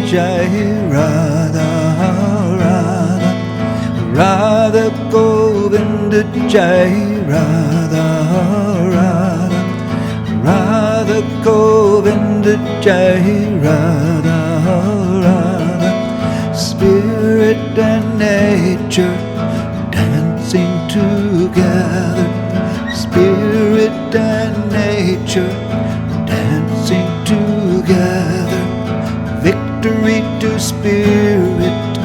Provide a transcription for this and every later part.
Jai Radha Radha, Radha Govinda Jai Radha Radha, Radha Govinda Jai Radha Radha. Spirit and nature dancing together, spirit and nature dancing together. Victory to spirit,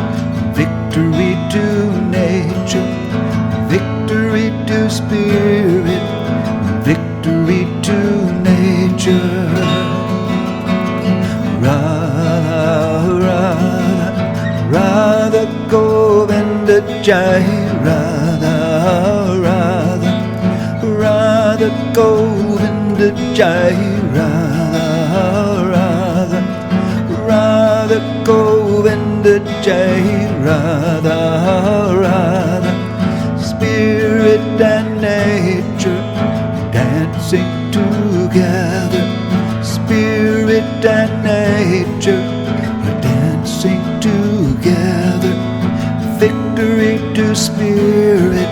victory to nature, victory to spirit, victory to nature. Radha Radha, Radha Govinda Jai Radha Radha, Radha Govinda Jai Radha Radha, Radha Govinda Jai Radha Radha. Spirit and nature dancing together, spirit and nature dancing together. Victory to spirit,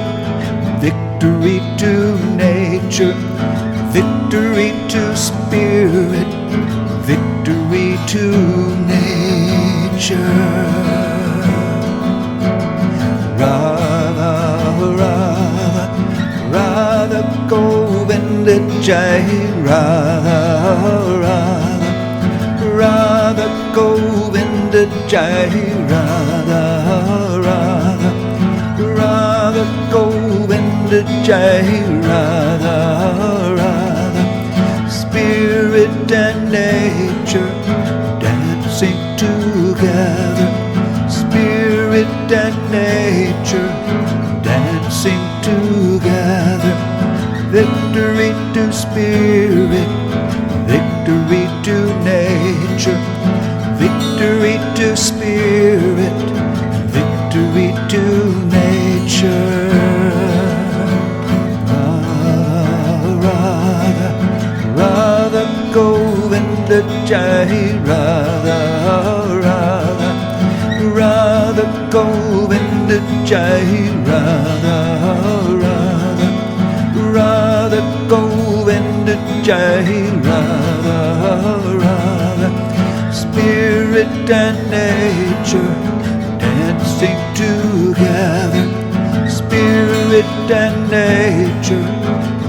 victory to nature, victory to spirit, victory to nature. Radha Radha, Radha Govinda Jai Radha Radha, Radha Govinda Jai Radha Radha, Radha Govinda Jai Radha Radha. Spirit and nature dancing together, spirit and nature dancing together. Victory to spirit, victory to nature, victory to spirit, victory to nature. Radha, Radha Govinda Jai Radha Radha, Radha Govinda Jai Radha Radha, Radha Govinda Jai Radha Radha. Spirit and nature dancing together, spirit and nature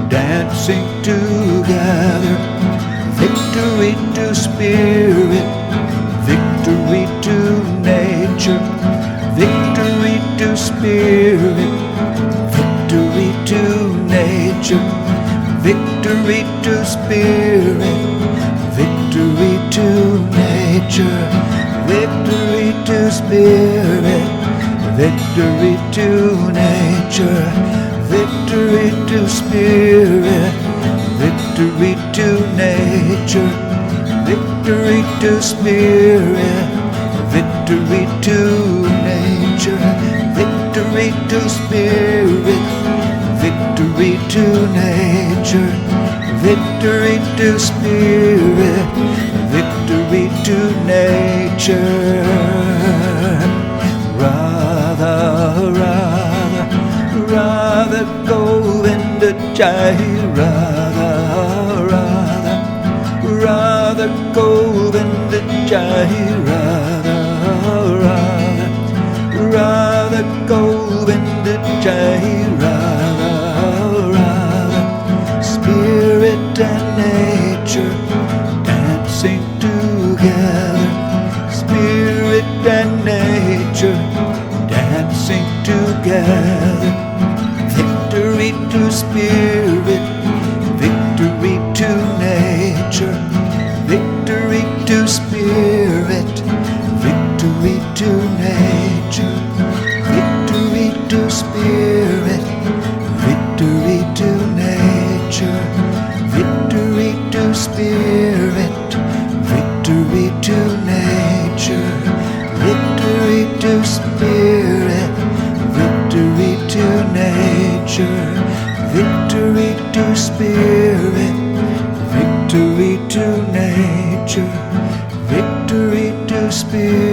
dancing together. Victory to spirit, victory to nature, victory to spirit, victory to nature, victory to spirit, victory to nature, victory to spirit, victory to nature, victory to spirit, victory to nature, victory to spirit, victory to nature, victory to spirit, victory to nature, victory to spirit, victory to nature. Radha Radha, Radha Govinda Jai Radha Radha, Radha Govinda Jai Radha Radha, Radha Govinda Jai Radha Radha. Spirit and nature dancing together, spirit and nature dancing together. Victory to spirit, victory to nature, victory to spirit, victory to nature, victory to spirit, victory to nature, victory to spirit, victory to nature, victory to spirit, victory to nature, victory to spirit, victory to nature, victory to spirit. Spiritualized.